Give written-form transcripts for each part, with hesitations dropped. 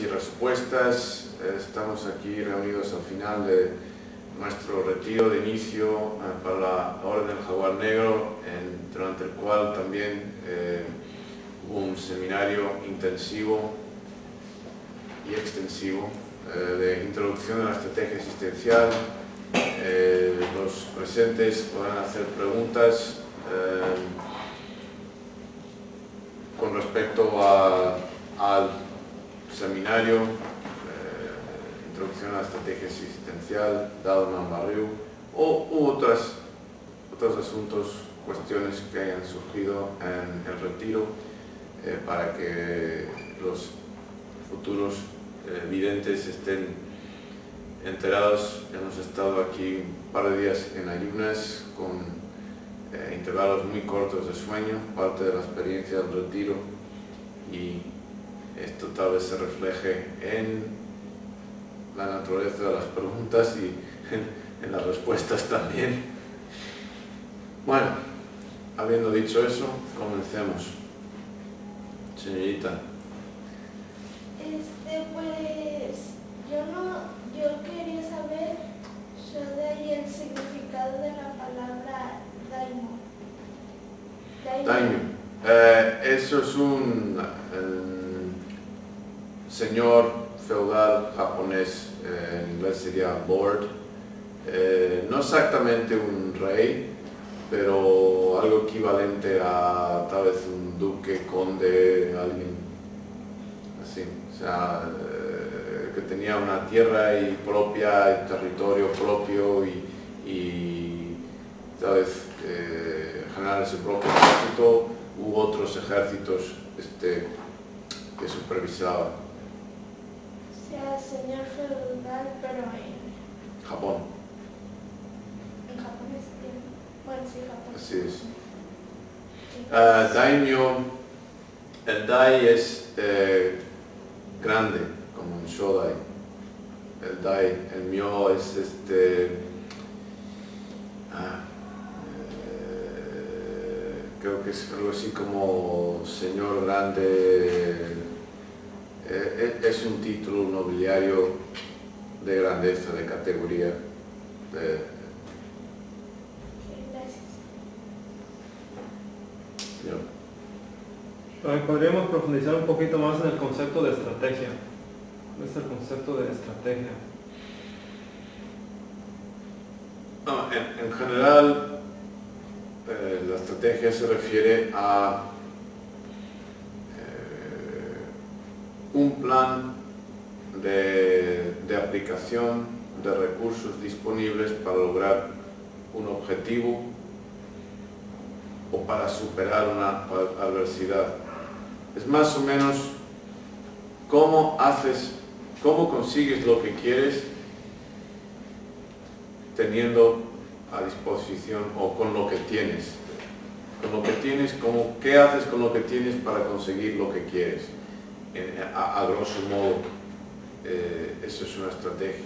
y respuestas. Estamos aquí reunidos al final de nuestro retiro de inicio para la Orden del Jaguar Negro, durante el cual también hubo un seminario intensivo y extensivo de introducción a la estrategia asistencial. Los presentes podrán hacer preguntas con respecto al seminario, introducción a la estrategia asistencial, dado Nambarriu, u otros asuntos, cuestiones que hayan surgido en el retiro, para que los futuros videntes estén enterados. Hemos estado aquí un par de días en ayunas con intervalos muy cortos de sueño, parte de la experiencia del retiro, y esto tal vez se refleje en la naturaleza de las preguntas y en las respuestas también. Bueno, habiendo dicho eso, comencemos. Señorita. Pues yo quería saber sobre el significado de la palabra daimyo. Eso es un señor feudal japonés, en inglés sería lord, no exactamente un rey, pero algo equivalente a tal vez un duque, conde, alguien así, o sea, que tenía una tierra propia, territorio propio y tal vez generar su propio ejército u otros ejércitos que supervisaba. O sea, señor feudal, pero en Japón. En Japón es bien. Bueno, sí, Japón. Así es. Daimyo, el dai es grande, como un shodai. El dai, el myo es creo que es algo así como señor grande. Es un título nobiliario de grandeza, de categoría. Gracias. Podríamos profundizar un poquito más en el concepto de estrategia. ¿Cuál es el concepto de estrategia? No, en general, la estrategia se refiere a un plan de aplicación de recursos disponibles para lograr un objetivo o para superar una adversidad. Es más o menos cómo consigues lo que quieres teniendo a disposición o con lo que tienes. Con lo que tienes, ¿qué haces con lo que tienes para conseguir lo que quieres? A grosso modo, eso es una estrategia.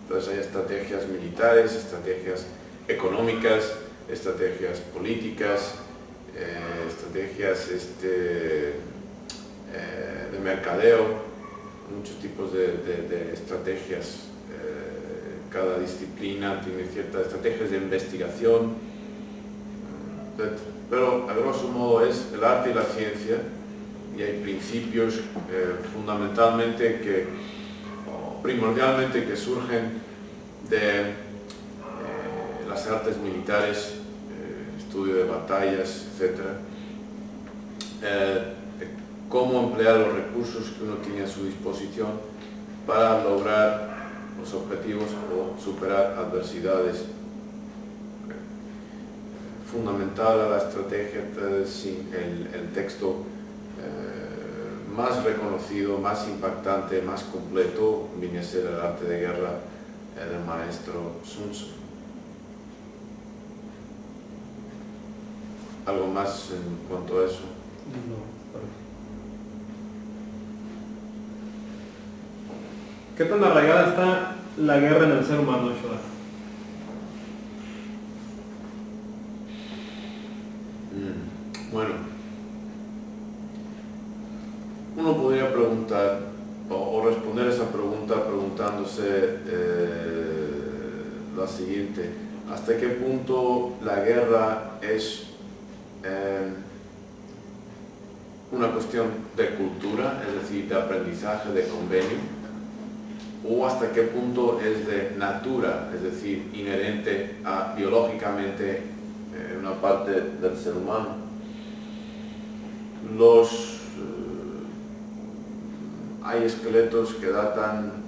Entonces hay estrategias militares, estrategias económicas, estrategias políticas, estrategias de mercadeo, muchos tipos de estrategias. Cada disciplina tiene ciertas estrategias de investigación, pero a grosso modo es el arte y la ciencia, y hay principios fundamentalmente primordialmente que surgen de las artes militares, estudio de batallas, etc. Cómo emplear los recursos que uno tiene a su disposición para lograr los objetivos o superar adversidades. Fundamental a la estrategia, sin el texto más reconocido, más impactante, más completo, viene a ser el arte de guerra del maestro Sun Tzu. ¿Algo más en cuanto a eso? No. ¿Qué tan arraigada está la guerra en el ser humano, Shoda? Bueno, uno podría preguntar o preguntándose lo siguiente: ¿hasta qué punto la guerra es una cuestión de cultura, es decir, de aprendizaje, de convenio, o hasta qué punto es de natura, es decir, inherente a biológicamente una parte del ser humano? Hay esqueletos que datan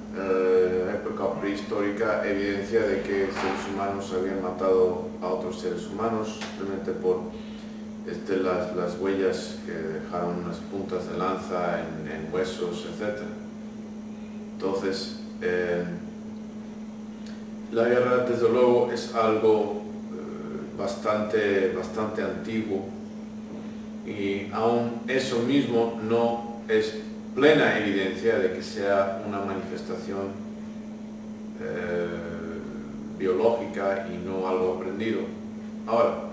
época prehistórica, evidencia de que seres humanos habían matado a otros seres humanos simplemente por las huellas que dejaron unas puntas de lanza en huesos, etc. Entonces, la guerra desde luego es algo bastante antiguo, y aún eso mismo no es plena evidencia de que sea una manifestación biológica y no algo aprendido. Ahora,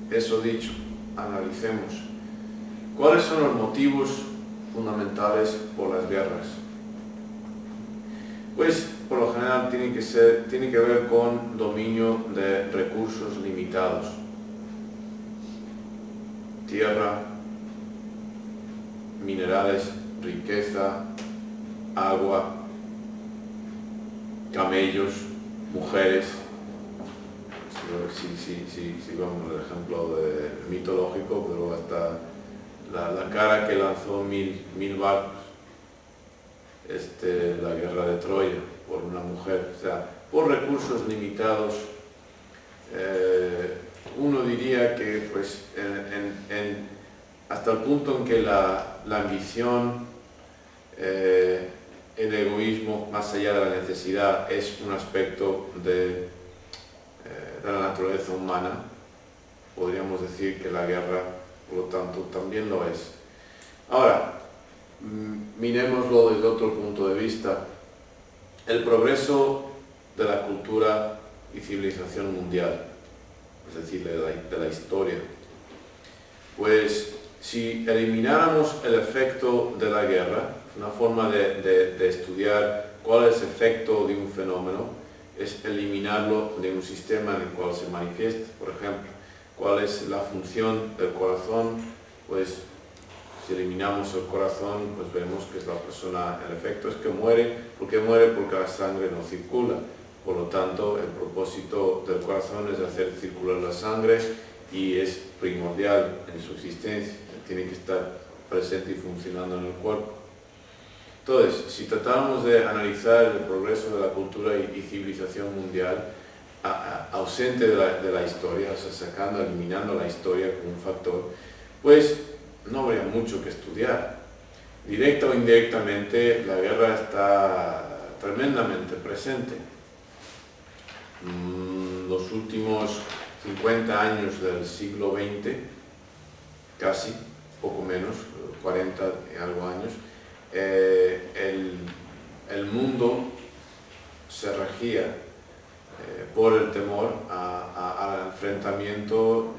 eso dicho, analicemos cuáles son los motivos fundamentales por las guerras. Pues por lo general tiene que ver con dominio de recursos limitados: tierra, minerales, riqueza, agua, camellos, mujeres. Si vamos al ejemplo mitológico, pero hasta la cara que lanzó mil barcos, la guerra de Troya, por una mujer. O sea, por recursos limitados, uno diría que pues hasta el punto en que la ambición, el egoísmo, más allá de la necesidad, es un aspecto de la naturaleza humana, podríamos decir que la guerra, por lo tanto, también lo es. Ahora, mirémoslo desde otro punto de vista. El progreso de la cultura y civilización mundial, es decir, de la historia, pues si elimináramos el efecto de la guerra, una forma de estudiar cuál es el efecto de un fenómeno es eliminarlo de un sistema en el cual se manifiesta. Por ejemplo, cuál es la función del corazón. Pues si eliminamos el corazón, pues vemos que es la persona, el efecto es que muere. ¿Por qué muere? Porque la sangre no circula. Por lo tanto, el propósito del corazón es hacer circular la sangre y es primordial en su existencia. Tiene que estar presente y funcionando en el cuerpo. Entonces, si tratamos de analizar el progreso de la cultura y civilización mundial, ausente de la historia, o sea, eliminando la historia como un factor, pues no habría mucho que estudiar. Directa o indirectamente, la guerra está tremendamente presente. Los últimos 50 años del siglo XX, casi, poco menos, 40 y algo años, el mundo se regía por el temor al enfrentamiento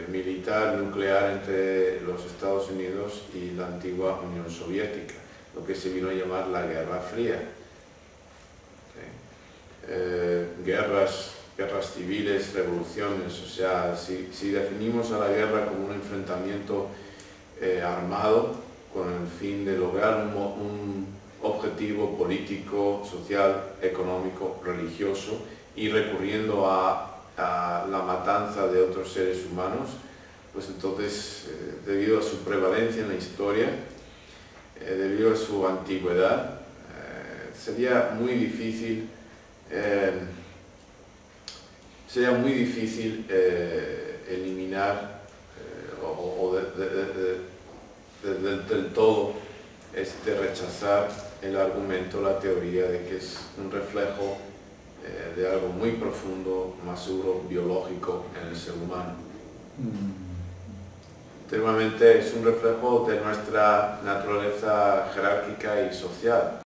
militar nuclear entre los Estados Unidos y la antigua Unión Soviética, lo que se vino a llamar la Guerra Fría. Guerras civiles, revoluciones. O sea, si definimos a la guerra como un enfrentamiento armado con el fin de lograr un objetivo político, social, económico, religioso, y recurriendo a la matanza de otros seres humanos, pues entonces, debido a su prevalencia en la historia, debido a su antigüedad, sería muy difícil eliminar del todo rechazar el argumento, la teoría de que es un reflejo de algo muy profundo, más seguro, biológico en el ser humano. Anteriormente es un reflejo de nuestra naturaleza jerárquica y social.